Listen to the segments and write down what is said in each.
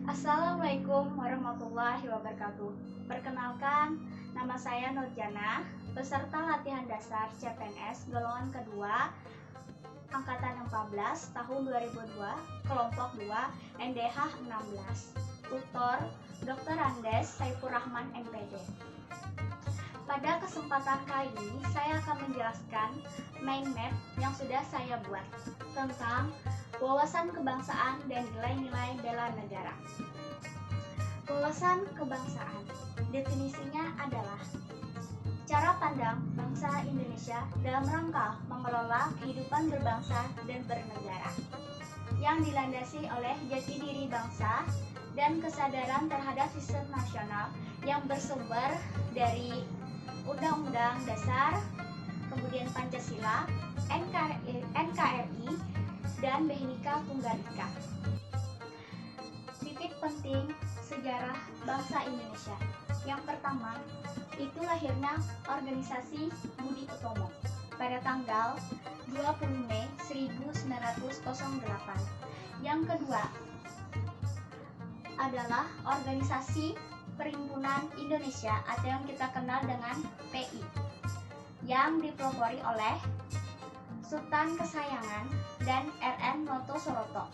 Assalamualaikum warahmatullahi wabarakatuh. Perkenalkan, nama saya Nurjana, peserta latihan dasar CPNS golongan kedua, angkatan 14 tahun 2002, kelompok 2, NDH 16. Tutor Dr. Andes Saifur Rahman MPD. Pada kesempatan kali ini, saya akan menjelaskan mind map yang sudah saya buat tentang wawasan kebangsaan dan nilai-nilai bela negara. Wawasan kebangsaan, definisinya adalah cara pandang bangsa Indonesia dalam rangka mengelola kehidupan berbangsa dan bernegara, yang dilandasi oleh jati diri bangsa dan kesadaran terhadap sistem nasional yang bersumber dari Undang-Undang Dasar, kemudian Pancasila, NKRI, dan Bhinneka Tunggal Ika. Titik penting sejarah bangsa Indonesia. Yang pertama, itu lahirnya organisasi Budi Utomo pada tanggal 20 Mei 1908. Yang kedua adalah organisasi Perhimpunan Indonesia atau yang kita kenal dengan PI, yang dipelopori oleh Sultan Kesayangan dan RN Noto Suroto.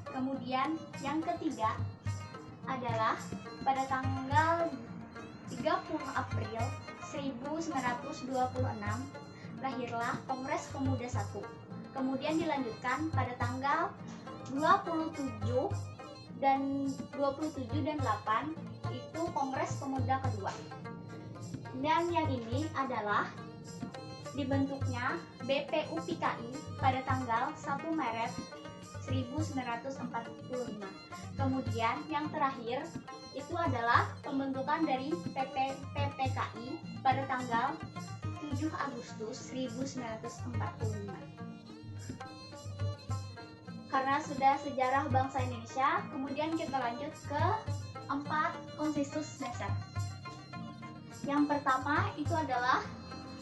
Kemudian yang ketiga adalah pada tanggal 30 April 1926 lahirlah Kongres Pemuda I. Kemudian dilanjutkan pada tanggal 27 dan 8 itu Kongres Pemuda kedua. Dan yang ini adalah dibentuknya BPUPKI ppki pada tanggal 1 Maret 1945. Kemudian yang terakhir itu adalah pembentukan dari PPKI pada tanggal 7 Agustus 1945. Karena sudah sejarah bangsa Indonesia, kemudian kita lanjut ke 4 konsensus dasar. Yang pertama itu adalah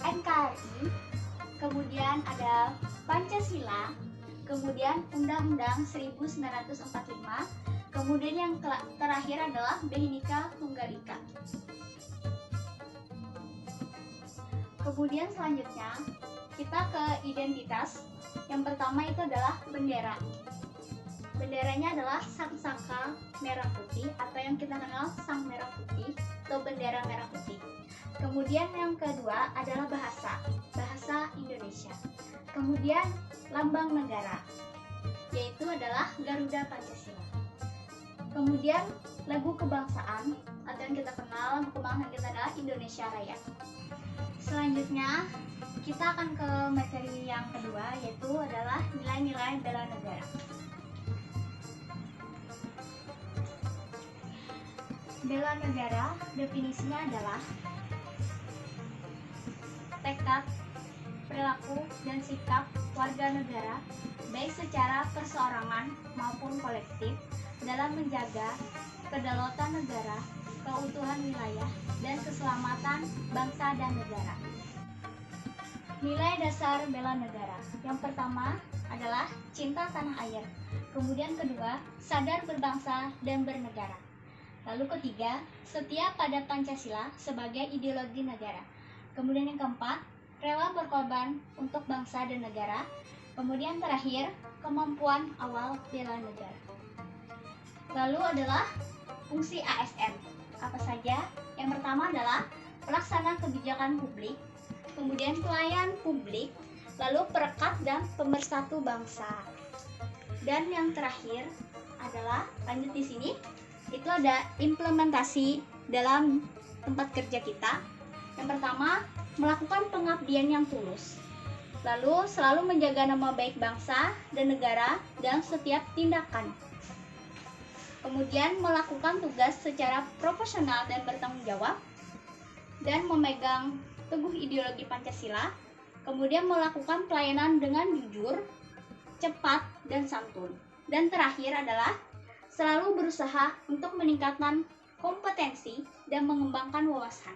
NKRI, kemudian ada Pancasila, kemudian Undang-Undang 1945, kemudian yang terakhir adalah Bhinneka Tunggal Ika. Kemudian selanjutnya kita ke identitas. Yang pertama itu adalah bendera. Benderanya adalah sang saka merah putih atau yang kita kenal sang merah putih atau bendera merah putih. Kemudian yang kedua adalah bahasa Indonesia. Kemudian lambang negara, yaitu adalah Garuda Pancasila. Kemudian lagu kebangsaan atau yang kita kenal, lagu kebangsaan kita adalah Indonesia Raya. Selanjutnya kita akan ke materi yang kedua, yaitu adalah nilai-nilai bela negara. Bela negara definisinya adalah tekad, perilaku, dan sikap warga negara baik secara perseorangan maupun kolektif dalam menjaga kedaulatan negara, keutuhan wilayah, dan keselamatan bangsa dan negara. Nilai dasar bela negara. Yang pertama adalah cinta tanah air. Kemudian kedua, sadar berbangsa dan bernegara. Lalu ketiga, setia pada Pancasila sebagai ideologi negara. Kemudian yang keempat, rela berkorban untuk bangsa dan negara. Kemudian terakhir, kemampuan awal bela negara. Lalu adalah fungsi ASN. Apa saja? Yang pertama adalah pelaksana kebijakan publik, kemudian pelayan publik, lalu perekat dan pemersatu bangsa. Dan yang terakhir adalah, lanjut di sini, itu ada implementasi dalam tempat kerja kita. Yang pertama, melakukan pengabdian yang tulus. Lalu selalu menjaga nama baik bangsa dan negara dalam setiap tindakan. Kemudian melakukan tugas secara profesional dan bertanggung jawab, dan memegang teguh ideologi Pancasila. Kemudian melakukan pelayanan dengan jujur, cepat, dan santun. Dan terakhir adalah selalu berusaha untuk meningkatkan kompetensi dan mengembangkan wawasan.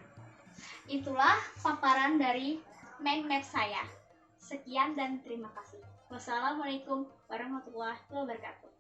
Itulah paparan dari mind map saya. Sekian dan terima kasih. Wassalamualaikum warahmatullahi wabarakatuh.